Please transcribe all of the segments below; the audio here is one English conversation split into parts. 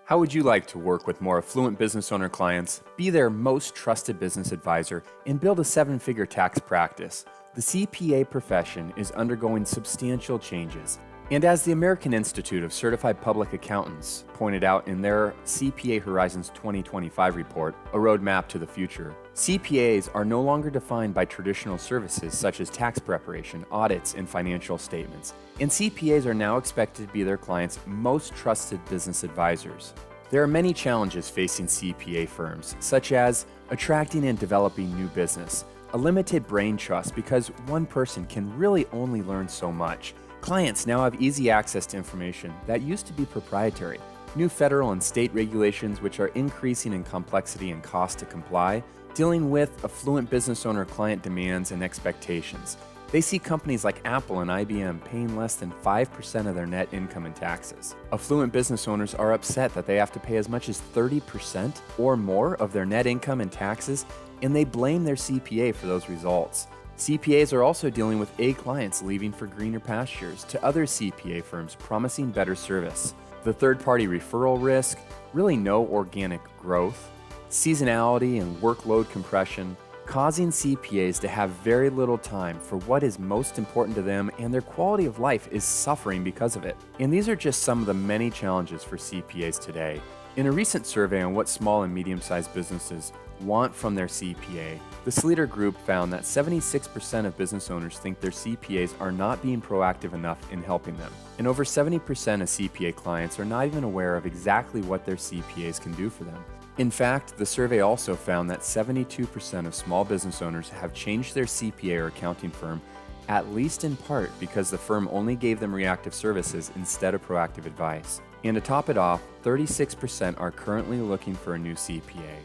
How would you like to work with more affluent business owner clients, be their most trusted business advisor, and build a seven-figure tax practice? The CPA profession is undergoing substantial changes. And as the American Institute of Certified Public Accountants pointed out in their CPA Horizons 2025 report, A Roadmap to the Future, CPAs are no longer defined by traditional services such as tax preparation, audits, and financial statements. And CPAs are now expected to be their clients' most trusted business advisors. There are many challenges facing CPA firms, such as attracting and developing new business, a limited brain trust because one person can really only learn so much. Clients now have easy access to information that used to be proprietary, new federal and state regulations which are increasing in complexity and cost to comply, dealing with affluent business owner client demands and expectations. They see companies like Apple and IBM paying less than 5% of their net income in taxes. Affluent business owners are upset that they have to pay as much as 30% or more of their net income in taxes, and they blame their CPA for those results. CPAs are also dealing with A clients leaving for greener pastures to other CPA firms promising better service. The third-party referral risk, really no organic growth, seasonality and workload compression, causing CPAs to have very little time for what is most important to them, and their quality of life is suffering because of it. And these are just some of the many challenges for CPAs today. In a recent survey on what small and medium-sized businesses want from their CPA, the Sleater Group found that 76% of business owners think their CPAs are not being proactive enough in helping them. And over 70% of CPA clients are not even aware of exactly what their CPAs can do for them. In fact, the survey also found that 72% of small business owners have changed their CPA or accounting firm, at least in part because the firm only gave them reactive services instead of proactive advice. And to top it off, 36% are currently looking for a new CPA.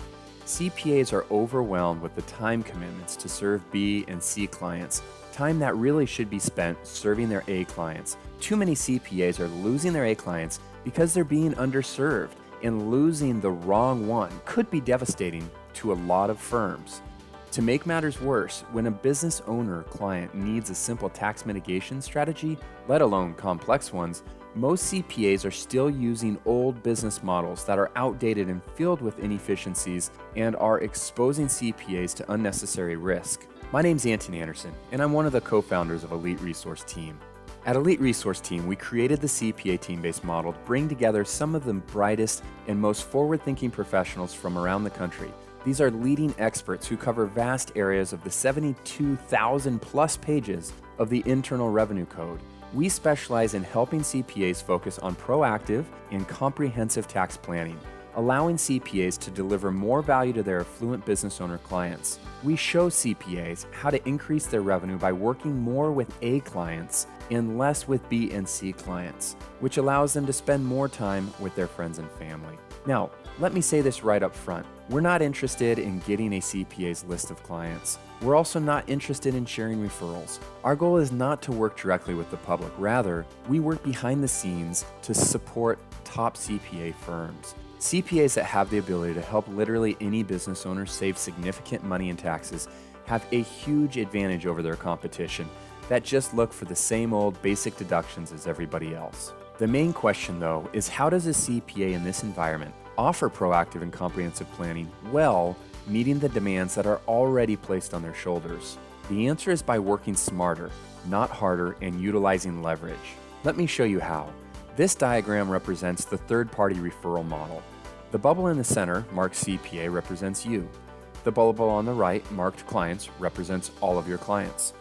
CPAs are overwhelmed with the time commitments to serve B and C clients, time that really should be spent serving their A clients. Too many CPAs are losing their A clients because they're being underserved, and losing the wrong one could be devastating to a lot of firms. To make matters worse, when a business owner client needs a simple tax mitigation strategy, let alone complex ones, most CPAs are still using old business models that are outdated and filled with inefficiencies and are exposing CPAs to unnecessary risk. My name's Anthony Anderson, and I'm one of the co-founders of Elite Resource Team. At Elite Resource Team, we created the CPA team-based model to bring together some of the brightest and most forward-thinking professionals from around the country. These are leading experts who cover vast areas of the 72,000 plus pages of the Internal Revenue Code. We specialize in helping CPAs focus on proactive and comprehensive tax planning, allowing CPAs to deliver more value to their affluent business owner clients. We show CPAs how to increase their revenue by working more with A clients and less with B and C clients, which allows them to spend more time with their friends and family. Now, let me say this right up front. We're not interested in getting a CPA's list of clients. We're also not interested in sharing referrals. Our goal is not to work directly with the public. Rather, we work behind the scenes to support top CPA firms. CPAs that have the ability to help literally any business owner save significant money in taxes have a huge advantage over their competition that just look for the same old basic deductions as everybody else. The main question, though, is how does a CPA in this environment offer proactive and comprehensive planning while meeting the demands that are already placed on their shoulders? The answer is by working smarter, not harder, and utilizing leverage. Let me show you how. This diagram represents the third-party referral model. The bubble in the center, marked CPA, represents you. The bubble on the right, marked clients, represents all of your clients.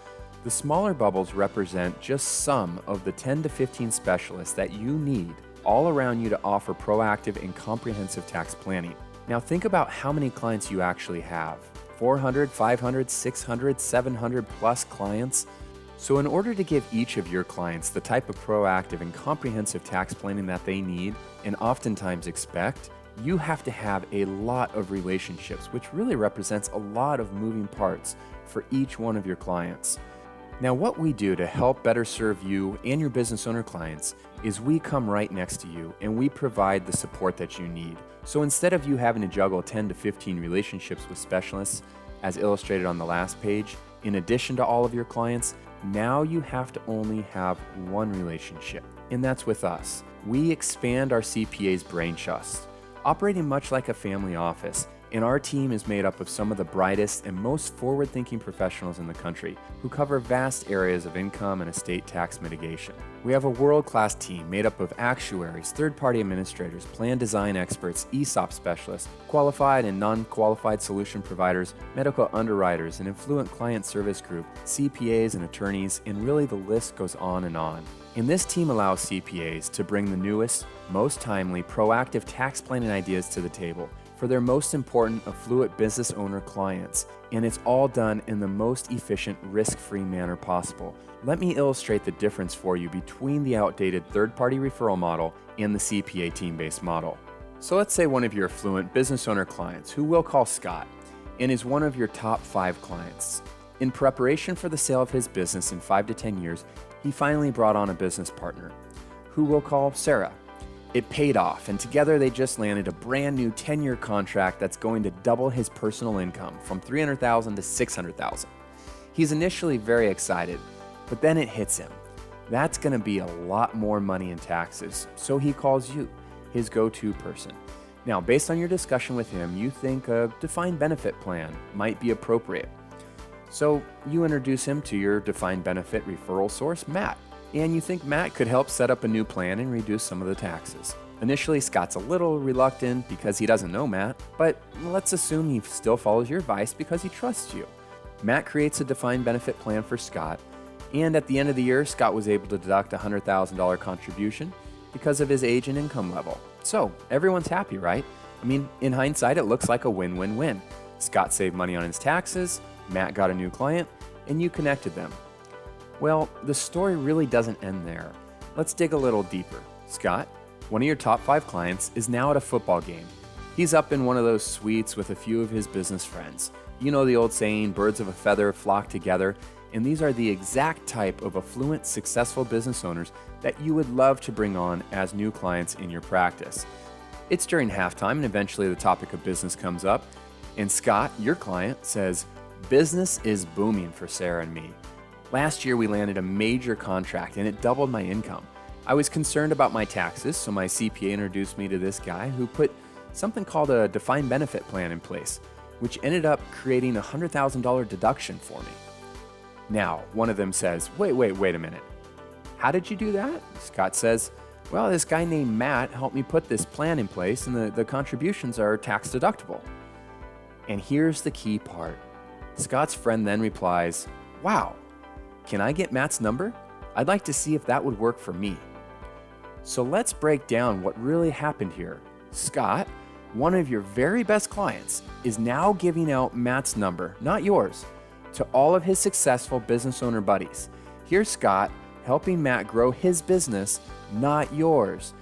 The smaller bubbles represent just some of the 10 to 15 specialists that you need all around you to offer proactive and comprehensive tax planning. Now think about how many clients you actually have. 400, 500, 600, 700 plus clients. So in order to give each of your clients the type of proactive and comprehensive tax planning that they need and oftentimes expect, you have to have a lot of relationships, which really represents a lot of moving parts for each one of your clients. Now, what we do to help better serve you and your business owner clients is we come right next to you and we provide the support that you need. So instead of you having to juggle 10 to 15 relationships with specialists, as illustrated on the last page, in addition to all of your clients, now you have to only have one relationship, and that's with us. We expand our CPA's brain trust. operating much like a family office, and our team is made up of some of the brightest and most forward-thinking professionals in the country who cover vast areas of income and estate tax mitigation. We have a world-class team made up of actuaries, third-party administrators, plan design experts, ESOP specialists, qualified and non-qualified solution providers, medical underwriters, an affluent client service group, CPAs and attorneys, and really the list goes on and on. And this team allows CPAs to bring the newest, most timely, proactive tax planning ideas to the table for their most important affluent business owner clients, and it's all done in the most efficient, risk-free manner possible. Let me illustrate the difference for you between the outdated third-party referral model and the CPA team-based model. So let's say one of your affluent business owner clients, who we'll call Scott, and is one of your top 5 clients. In preparation for the sale of his business in 5 to 10 years, he finally brought on a business partner, who we'll call Sarah. It paid off, and together they just landed a brand new 10-year contract that's going to double his personal income from $300,000 to $600,000. He's initially very excited, but then it hits him. That's going to be a lot more money in taxes, so he calls you, his go-to person. Now, based on your discussion with him, you think a defined benefit plan might be appropriate. So you introduce him to your defined benefit referral source, Matt. And you think Matt could help set up a new plan and reduce some of the taxes. Initially, Scott's a little reluctant because he doesn't know Matt, but let's assume he still follows your advice because he trusts you. Matt creates a defined benefit plan for Scott, and at the end of the year, Scott was able to deduct a $100,000 contribution because of his age and income level. So everyone's happy, right? I mean, in hindsight, it looks like a win-win-win. Scott saved money on his taxes, Matt got a new client, and you connected them. Well, the story really doesn't end there. Let's dig a little deeper. Scott, one of your top 5 clients, is now at a football game. He's up in one of those suites with a few of his business friends. You know the old saying, birds of a feather flock together, and these are the exact type of affluent, successful business owners that you would love to bring on as new clients in your practice. It's during halftime, and eventually the topic of business comes up, and Scott, your client, says, "Business is booming for Sarah and me. Last year, we landed a major contract and it doubled my income. I was concerned about my taxes, so my CPA introduced me to this guy who put something called a defined benefit plan in place, which ended up creating a $100,000 deduction for me." Now, one of them says, wait a minute. How did you do that? Scott says, well, this guy named Matt helped me put this plan in place and the contributions are tax deductible. And here's the key part. Scott's friend then replies, wow, can I get Matt's number? I'd like to see if that would work for me. So let's break down what really happened here. Scott, one of your very best clients, is now giving out Matt's number, not yours, to all of his successful business owner buddies. Here's Scott helping Matt grow his business, not yours.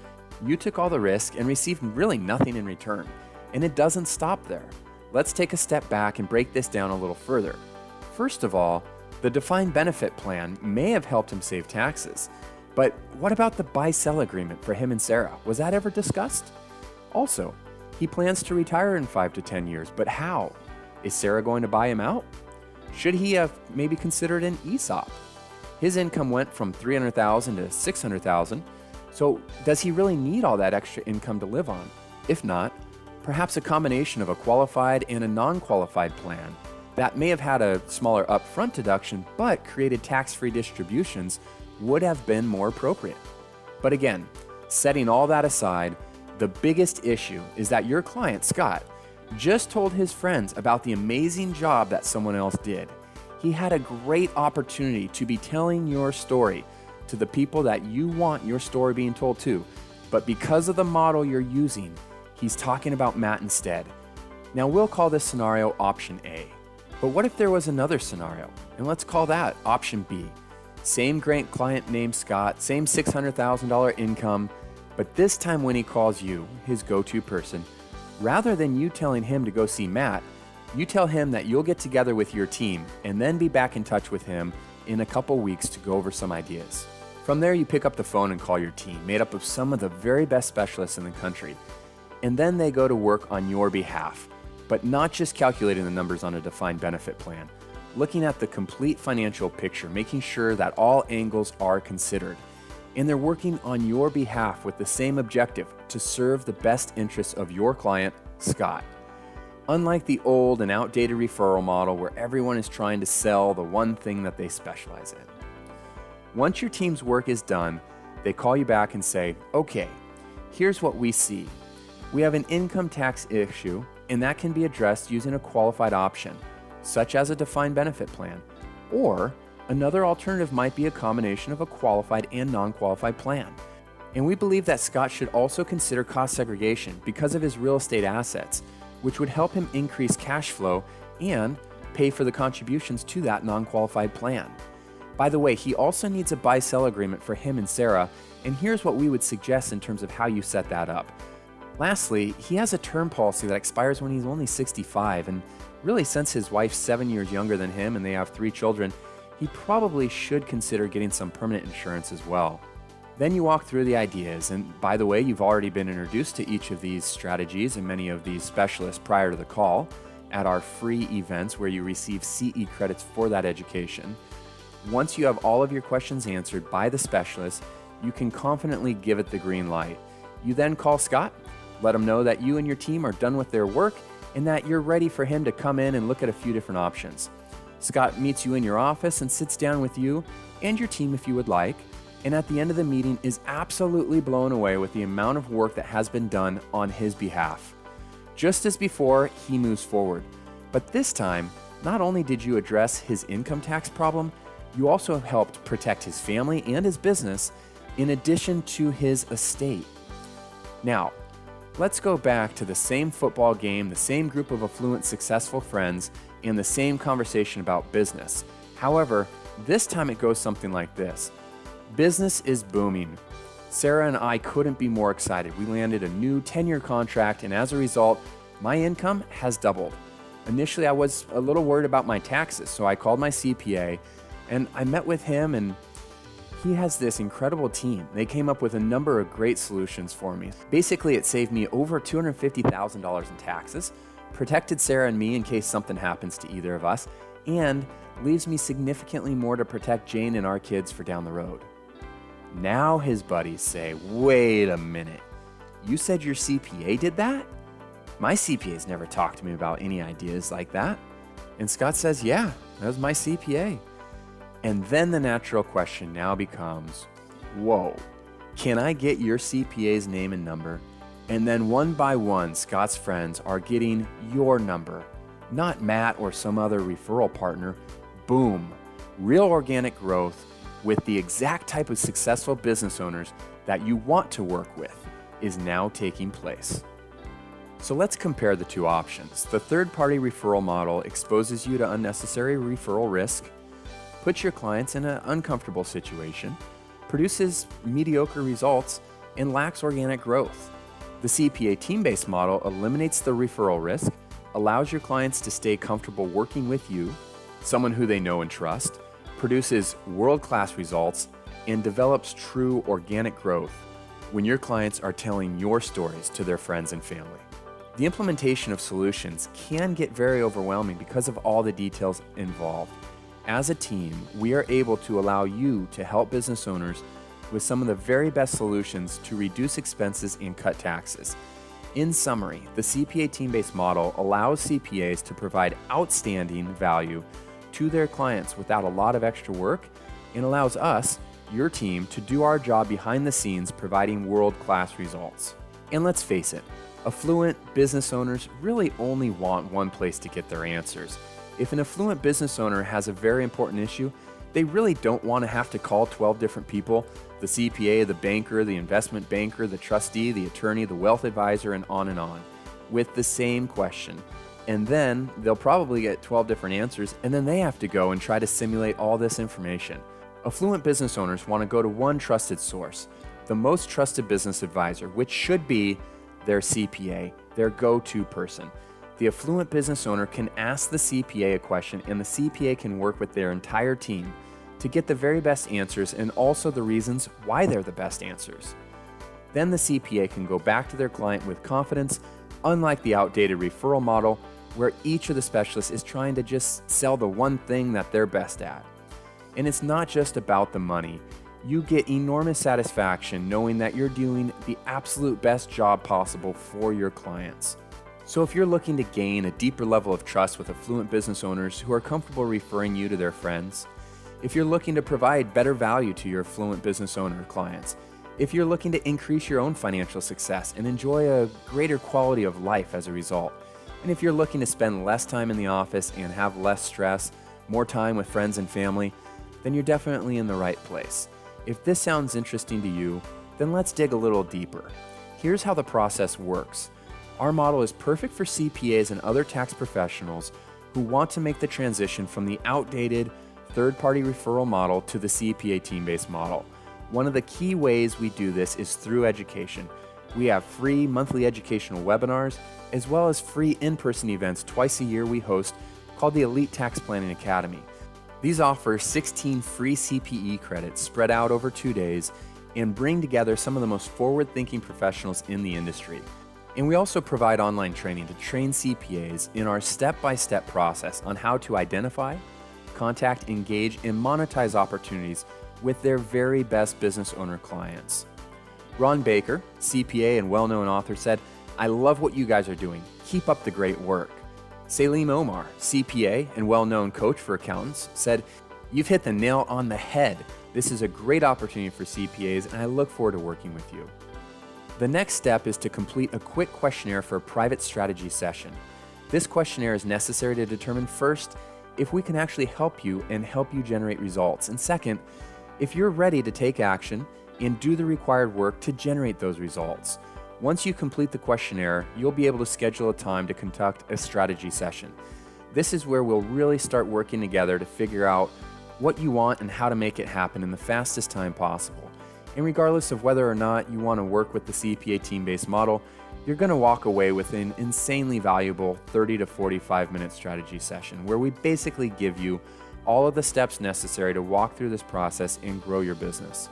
You took all the risk and received really nothing in return. And it doesn't stop there. Let's take a step back and break this down a little further. First of all, the defined benefit plan may have helped him save taxes, but what about the buy-sell agreement for him and Sarah? Was that ever discussed? Also, he plans to retire in 5 to 10 years, but how? Is Sarah going to buy him out? Should he have maybe considered an ESOP? His income went from $300,000 to $600,000, so does he really need all that extra income to live on? If not, perhaps a combination of a qualified and a non-qualified plan that may have had a smaller upfront deduction but created tax-free distributions would have been more appropriate. But again, setting all that aside, the biggest issue is that your client, Scott, just told his friends about the amazing job that someone else did. He had a great opportunity to be telling your story to the people that you want your story being told to, but because of the model you're using, he's talking about Matt instead. Now we'll call this scenario option A. But what if there was another scenario? And let's call that option B. Same great client named Scott, same $600,000 income, but this time when he calls you, his go-to person, rather than you telling him to go see Matt, you tell him that you'll get together with your team and then be back in touch with him in a couple weeks to go over some ideas. From there, you pick up the phone and call your team, made up of some of the very best specialists in the country, and then they go to work on your behalf. But not just calculating the numbers on a defined benefit plan, looking at the complete financial picture, making sure that all angles are considered. and they're working on your behalf with the same objective to serve the best interests of your client, Scott. Unlike the old and outdated referral model where everyone is trying to sell the one thing that they specialize in. Once your team's work is done, they call you back and say, okay, here's what we see. We have an income tax issue, and that can be addressed using a qualified option, such as a defined benefit plan, or another alternative might be a combination of a qualified and non-qualified plan. And we believe that Scott should also consider cost segregation because of his real estate assets, which would help him increase cash flow and pay for the contributions to that non-qualified plan. By the way, he also needs a buy-sell agreement for him and Sarah, and here's what we would suggest in terms of how you set that up. Lastly, he has a term policy that expires when he's only 65, and really since his wife's 7 years younger than him and they have 3 children, he probably should consider getting some permanent insurance as well. Then you walk through the ideas, and by the way, you've already been introduced to each of these strategies and many of these specialists prior to the call at our free events where you receive CE credits for that education. Once you have all of your questions answered by the specialist, you can confidently give it the green light. You then call Scott, let him know that you and your team are done with their work and that you're ready for him to come in and look at a few different options. Scott meets you in your office and sits down with you and your team if you would like, and at the end of the meeting is absolutely blown away with the amount of work that has been done on his behalf. Just as before, he moves forward. But this time, not only did you address his income tax problem, you also helped protect his family and his business in addition to his estate. Now, let's go back to the same football game, the same group of affluent, successful friends, and the same conversation about business. However, this time it goes something like this. Business is booming. Sarah and I couldn't be more excited. We landed a new 10-year contract, and as a result, my income has doubled. Initially, I was a little worried about my taxes, so I called my CPA, and I met with him, and he has this incredible team. They came up with a number of great solutions for me. Basically, it saved me over $250,000 in taxes, protected Sarah and me in case something happens to either of us, and leaves me significantly more to protect Jane and our kids for down the road. Now his buddies say, wait a minute, you said your CPA did that? My CPA's never talked to me about any ideas like that. And Scott says, yeah, that was my CPA. And then the natural question now becomes, whoa, can I get your CPA's name and number? And then one by one, Scott's friends are getting your number, not Matt or some other referral partner. Boom, real organic growth with the exact type of successful business owners that you want to work with is now taking place. So let's compare the two options. The third-party referral model exposes you to unnecessary referral risk, puts your clients in an uncomfortable situation, produces mediocre results, and lacks organic growth. The CPA team-based model eliminates the referral risk, allows your clients to stay comfortable working with you, someone who they know and trust, produces world-class results, and develops true organic growth when your clients are telling your stories to their friends and family. The implementation of solutions can get very overwhelming because of all the details involved. As a team, we are able to allow you to help business owners with some of the very best solutions to reduce expenses and cut taxes. In summary, the CPA team-based model allows CPAs to provide outstanding value to their clients without a lot of extra work and allows us, your team, to do our job behind the scenes providing world-class results. And let's face it, affluent business owners really only want one place to get their answers. If an affluent business owner has a very important issue, they really don't want to have to call 12 different people, the CPA, the banker, the investment banker, the trustee, the attorney, the wealth advisor, and on, with the same question. And then they'll probably get 12 different answers, and then they have to go and try to simulate all this information. Affluent business owners want to go to one trusted source, the most trusted business advisor, which should be their CPA, their go-to person. The affluent business owner can ask the CPA a question, and the CPA can work with their entire team to get the very best answers and also the reasons why they're the best answers. Then the CPA can go back to their client with confidence, unlike the outdated referral model where each of the specialists is trying to just sell the one thing that they're best at. And it's not just about the money. You get enormous satisfaction knowing that you're doing the absolute best job possible for your clients. So if you're looking to gain a deeper level of trust with affluent business owners who are comfortable referring you to their friends, if you're looking to provide better value to your affluent business owner clients, if you're looking to increase your own financial success and enjoy a greater quality of life as a result, and if you're looking to spend less time in the office and have less stress, more time with friends and family, then you're definitely in the right place. If this sounds interesting to you, then let's dig a little deeper. Here's how the process works. Our model is perfect for CPAs and other tax professionals who want to make the transition from the outdated third-party referral model to the CPA team-based model. One of the key ways we do this is through education. We have free monthly educational webinars, as well as free in-person events twice a year we host called the Elite Tax Planning Academy. These offer 16 free CPE credits spread out over 2 days and bring together some of the most forward-thinking professionals in the industry. And we also provide online training to train CPAs in our step-by-step process on how to identify, contact, engage, and monetize opportunities with their very best business owner clients. Ron Baker, CPA and well-known author, said, "I love what you guys are doing. Keep up the great work." Salim Omar, CPA and well-known coach for accountants, said, "You've hit the nail on the head. This is a great opportunity for CPAs, and I look forward to working with you." The next step is to complete a quick questionnaire for a private strategy session. This questionnaire is necessary to determine first, if we can actually help you and help you generate results, and second, if you're ready to take action and do the required work to generate those results. Once you complete the questionnaire, you'll be able to schedule a time to conduct a strategy session. This is where we'll really start working together to figure out what you want and how to make it happen in the fastest time possible. And regardless of whether or not you want to work with the CPA team-based model, you're going to walk away with an insanely valuable 30 to 45-minute strategy session where we basically give you all of the steps necessary to walk through this process and grow your business.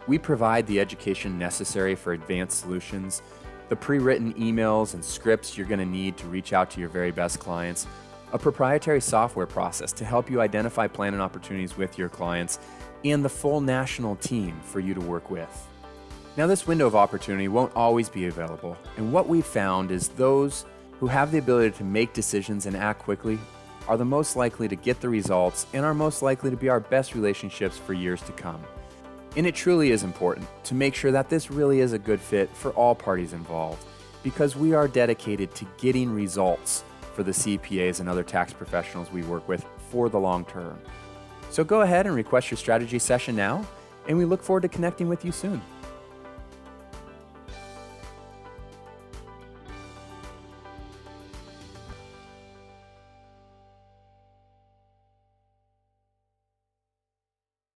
We provide the education necessary for advanced solutions, the pre-written emails and scripts you're going to need to reach out to your very best clients, a proprietary software process to help you identify planning opportunities with your clients, and the full national team for you to work with. Now, this window of opportunity won't always be available, and what we've found is those who have the ability to make decisions and act quickly are the most likely to get the results and are most likely to be our best relationships for years to come. And it truly is important to make sure that this really is a good fit for all parties involved, because we are dedicated to getting results for the CPAs and other tax professionals we work with for the long term. So go ahead and request your strategy session now, and we look forward to connecting with you soon.